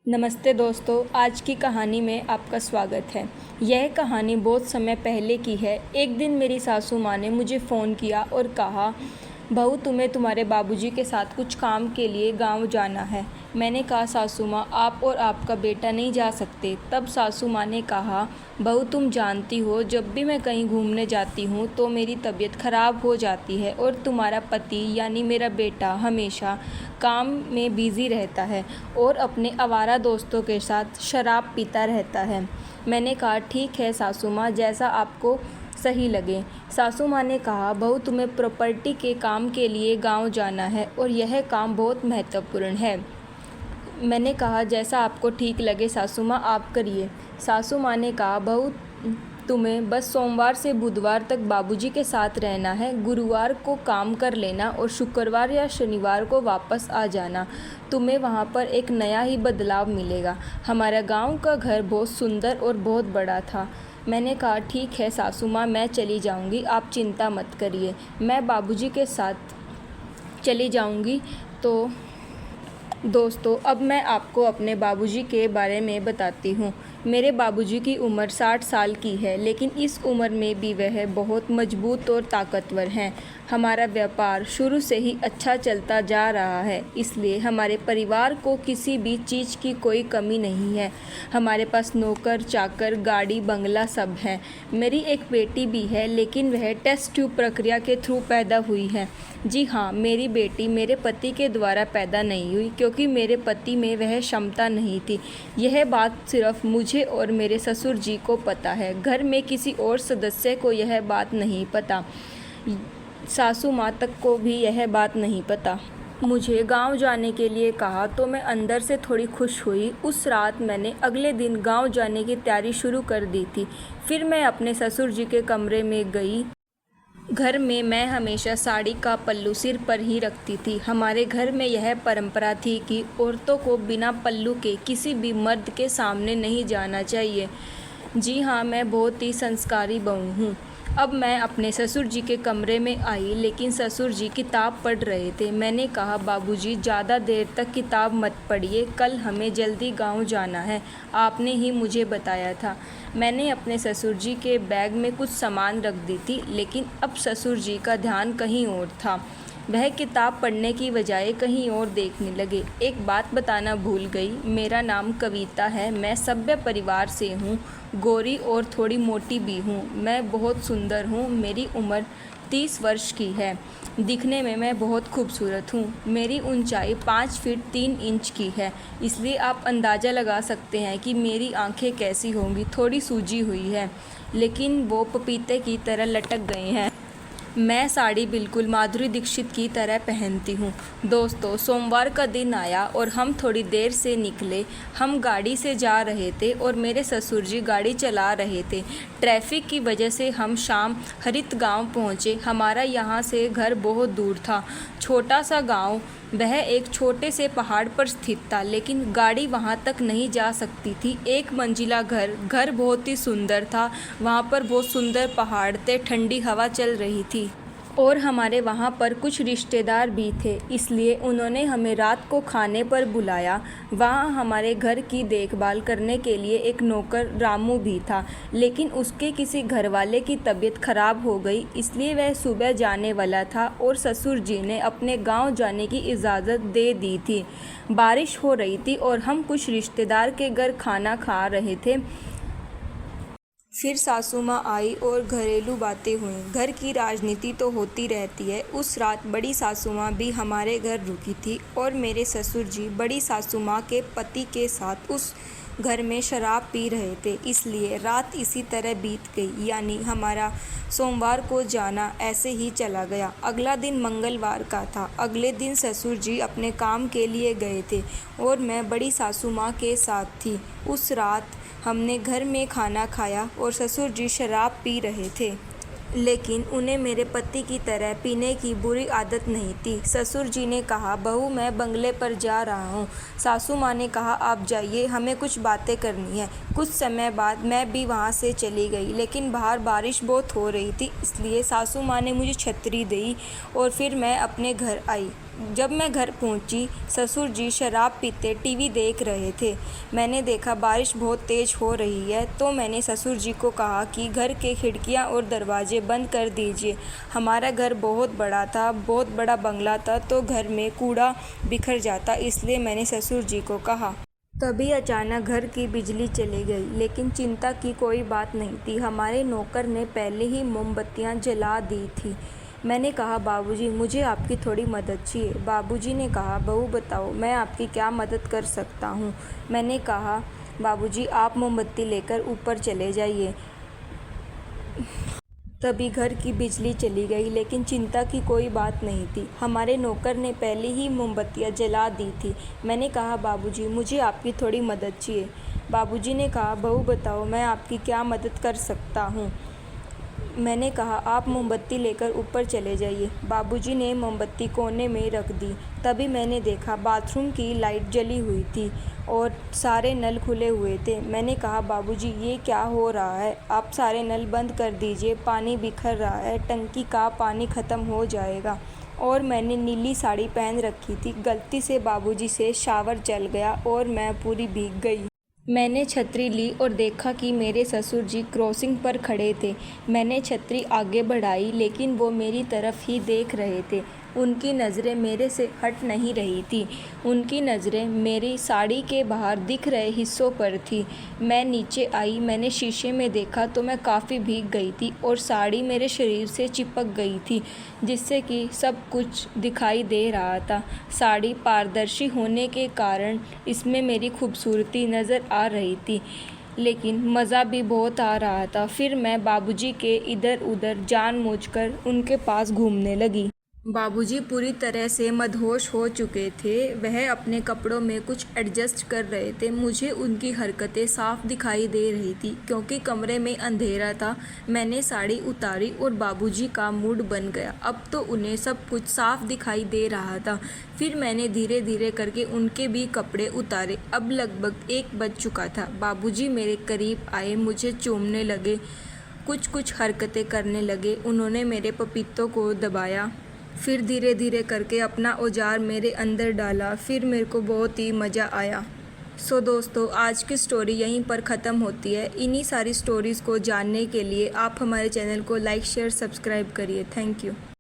नमस्ते दोस्तों, आज की कहानी में आपका स्वागत है। यह कहानी बहुत समय पहले की है। एक दिन मेरी सासू माँ ने मुझे फ़ोन किया और कहा, बहू तुम्हें तुम्हारे बाबूजी के साथ कुछ काम के लिए गांव जाना है। मैंने कहा, सासू माँ आप और आपका बेटा नहीं जा सकते। तब सासू माँ ने कहा, बहू तुम जानती हो जब भी मैं कहीं घूमने जाती हूँ तो मेरी तबीयत ख़राब हो जाती है और तुम्हारा पति यानी मेरा बेटा हमेशा काम में बिज़ी रहता है और अपने आवारा दोस्तों के साथ शराब पीता रहता है। मैंने कहा, ठीक है सासू माँ, जैसा आपको सही लगे। सासू माँ ने कहा, बहू तुम्हें प्रॉपर्टी के काम के लिए गांव जाना है और यह काम बहुत महत्वपूर्ण है। मैंने कहा, जैसा आपको ठीक लगे सासू माँ आप करिए। सासू माँ ने कहा, बहू तुम्हें बस सोमवार से बुधवार तक बाबूजी के साथ रहना है। गुरुवार को काम कर लेना और शुक्रवार या शनिवार को वापस आ जाना। तुम्हें वहाँ पर एक नया ही बदलाव मिलेगा। हमारा गांव का घर बहुत सुंदर और बहुत बड़ा था। मैंने कहा, ठीक है सासू माँ, मैं चली जाऊँगी, आप चिंता मत करिए, मैं बाबूजी के साथ चली जाऊँगी। तो दोस्तों, अब मैं आपको अपने बाबूजी के बारे में बताती हूँ। मेरे बाबूजी की उम्र 60 साल की है, लेकिन इस उम्र में भी वह बहुत मजबूत और ताकतवर हैं। हमारा व्यापार शुरू से ही अच्छा चलता जा रहा है, इसलिए हमारे परिवार को किसी भी चीज़ की कोई कमी नहीं है। हमारे पास नौकर चाकर, गाड़ी, बंगला सब है। मेरी एक बेटी भी है, लेकिन वह टेस्ट ट्यूब प्रक्रिया के थ्रू पैदा हुई है। जी हाँ, मेरी बेटी मेरे पति के द्वारा पैदा नहीं हुई, क्योंकि मेरे पति में वह क्षमता नहीं थी। यह बात सिर्फ मुझे और मेरे ससुर जी को पता है। घर में किसी और सदस्य को यह बात नहीं पता। सासू माँ तक को भी यह बात नहीं पता। मुझे गांव जाने के लिए कहा तो मैं अंदर से थोड़ी खुश हुई। उस रात मैंने अगले दिन गांव जाने की तैयारी शुरू कर दी थी। फिर मैं अपने ससुर जी के कमरे में गई। घर में मैं हमेशा साड़ी का पल्लू सिर पर ही रखती थी। हमारे घर में यह परंपरा थी कि औरतों को बिना पल्लू के किसी भी मर्द के सामने नहीं जाना चाहिए। जी हाँ, मैं बहुत ही संस्कारी बहू हूँ। अब मैं अपने ससुर जी के कमरे में आई, लेकिन ससुर जी किताब पढ़ रहे थे। मैंने कहा, बाबूजी ज़्यादा देर तक किताब मत पढ़िए, कल हमें जल्दी गांव जाना है, आपने ही मुझे बताया था। मैंने अपने ससुर जी के बैग में कुछ सामान रख दी थी, लेकिन अब ससुर जी का ध्यान कहीं और था। वह किताब पढ़ने की बजाय कहीं और देखने लगे। एक बात बताना भूल गई, मेरा नाम कविता है। मैं सभ्य परिवार से हूँ, गोरी और थोड़ी मोटी भी हूँ। मैं बहुत सुंदर हूँ। मेरी उम्र 30 वर्ष की है। दिखने में मैं बहुत खूबसूरत हूँ। मेरी ऊंचाई 5 फीट 3 इंच की है, इसलिए आप अंदाज़ा लगा सकते हैं कि मेरी आंखें कैसी होंगी। थोड़ी सूजी हुई है, लेकिन वो पपीते की तरह लटक गई हैं। मैं साड़ी बिल्कुल माधुरी दीक्षित की तरह पहनती हूँ। दोस्तों, सोमवार का दिन आया और हम थोड़ी देर से निकले। हम गाड़ी से जा रहे थे और मेरे ससुर जी गाड़ी चला रहे थे। ट्रैफिक की वजह से हम शाम हरित गांव पहुँचे। हमारा यहाँ से घर बहुत दूर था, छोटा सा गांव। वह एक छोटे से पहाड़ पर स्थित था, लेकिन गाड़ी वहाँ तक नहीं जा सकती थी। एक मंजिला घर बहुत ही सुंदर था। वहाँ पर बहुत सुंदर पहाड़ थे, ठंडी हवा चल रही थी और हमारे वहाँ पर कुछ रिश्तेदार भी थे, इसलिए उन्होंने हमें रात को खाने पर बुलाया। वहाँ हमारे घर की देखभाल करने के लिए एक नौकर रामू भी था, लेकिन उसके किसी घरवाले की तबीयत खराब हो गई, इसलिए वह सुबह जाने वाला था और ससुर जी ने अपने गांव जाने की इजाज़त दे दी थी। बारिश हो रही थी और हम कुछ रिश्तेदार के घर खाना खा रहे थे। फिर सासू माँ आई और घरेलू बातें हुईं। घर की राजनीति तो होती रहती है। उस रात बड़ी सासू माँ भी हमारे घर रुकी थी और मेरे ससुर जी बड़ी सासू माँ के पति के साथ उस घर में शराब पी रहे थे, इसलिए रात इसी तरह बीत गई। यानी हमारा सोमवार को जाना ऐसे ही चला गया। अगला दिन मंगलवार का था। अगले दिन ससुर जी अपने काम के लिए गए थे और मैं बड़ी सासू माँ के साथ थी। उस रात हमने घर में खाना खाया और ससुर जी शराब पी रहे थे, लेकिन उन्हें मेरे पति की तरह पीने की बुरी आदत नहीं थी। ससुर जी ने कहा, बहू मैं बंगले पर जा रहा हूँ। सासू माँ ने कहा, आप जाइए, हमें कुछ बातें करनी है। कुछ समय बाद मैं भी वहाँ से चली गई, लेकिन बाहर बारिश बहुत हो रही थी, इसलिए सासू माँ ने मुझे छतरी दी और फिर मैं अपने घर आई। जब मैं घर पहुंची, ससुर जी शराब पीते टीवी देख रहे थे। मैंने देखा बारिश बहुत तेज़ हो रही है, तो मैंने ससुर जी को कहा कि घर के खिड़कियां और दरवाजे बंद कर दीजिए। हमारा घर बहुत बड़ा था, बहुत बड़ा बंगला था, तो घर में कूड़ा बिखर जाता, इसलिए मैंने ससुर जी को कहा। तभी अचानक घर की बिजली चली गई, लेकिन चिंता की कोई बात नहीं थी। हमारे नौकर ने पहले ही मोमबत्तियां जला दी थी। मैंने कहा, बाबूजी, मुझे आपकी थोड़ी मदद चाहिए। बाबूजी ने कहा, बहू बताओ, मैं आपकी क्या मदद कर सकता हूँ। मैंने कहा, बाबूजी, आप मोमबत्ती लेकर ऊपर चले जाइए। तभी घर की बिजली चली गई, लेकिन चिंता की कोई बात नहीं थी। हमारे नौकर ने पहले ही मोमबत्तियां जला दी थी। मैंने कहा, बाबूजी, मुझे आपकी थोड़ी मदद चाहिए। बाबूजी ने कहा, बहू बताओ, मैं आपकी क्या मदद कर सकता हूँ। मैंने कहा, आप मोमबत्ती लेकर ऊपर चले जाइए। बाबूजी ने मोमबत्ती कोने में रख दी। तभी मैंने देखा बाथरूम की लाइट जली हुई थी और सारे नल खुले हुए थे। मैंने कहा, बाबूजी, ये क्या हो रहा है? आप सारे नल बंद कर दीजिए, पानी बिखर रहा है, टंकी का पानी ख़त्म हो जाएगा। और मैंने नीली साड़ी पहन रखी थी। गलती से बाबूजी से शावर चल गया और मैं पूरी भीग गई। मैंने छतरी ली और देखा कि मेरे ससुर जी क्रॉसिंग पर खड़े थे। मैंने छतरी आगे बढ़ाई, लेकिन वो मेरी तरफ ही देख रहे थे। उनकी नज़रें मेरे से हट नहीं रही थी। उनकी नज़रें मेरी साड़ी के बाहर दिख रहे हिस्सों पर थी। मैं नीचे आई, मैंने शीशे में देखा तो मैं काफ़ी भीग गई थी और साड़ी मेरे शरीर से चिपक गई थी, जिससे कि सब कुछ दिखाई दे रहा था। साड़ी पारदर्शी होने के कारण इसमें मेरी खूबसूरती नज़र आ रही थी, लेकिन मज़ा भी बहुत आ रहा था। फिर मैं बाबूजी के इधर-उधर जानबूझकर उनके पास घूमने लगी। बाबूजी पूरी तरह से मदहोश हो चुके थे। वह अपने कपड़ों में कुछ एडजस्ट कर रहे थे। मुझे उनकी हरकतें साफ दिखाई दे रही थी, क्योंकि कमरे में अंधेरा था। मैंने साड़ी उतारी और बाबूजी का मूड बन गया। अब तो उन्हें सब कुछ साफ दिखाई दे रहा था। फिर मैंने धीरे धीरे करके उनके भी कपड़े उतारे। अब लगभग 1 बज चुका था। बाबूजी मेरे करीब आए, मुझे चूमने लगे, कुछ हरकतें करने लगे। उन्होंने मेरे पपीतों को दबाया, फिर धीरे धीरे करके अपना औजार मेरे अंदर डाला। फिर मेरे को बहुत ही मज़ा आया। सो दोस्तों, आज की स्टोरी यहीं पर ख़त्म होती है। इन्हीं सारी स्टोरीज़ को जानने के लिए आप हमारे चैनल को लाइक, शेयर, सब्सक्राइब करिए। Thank you.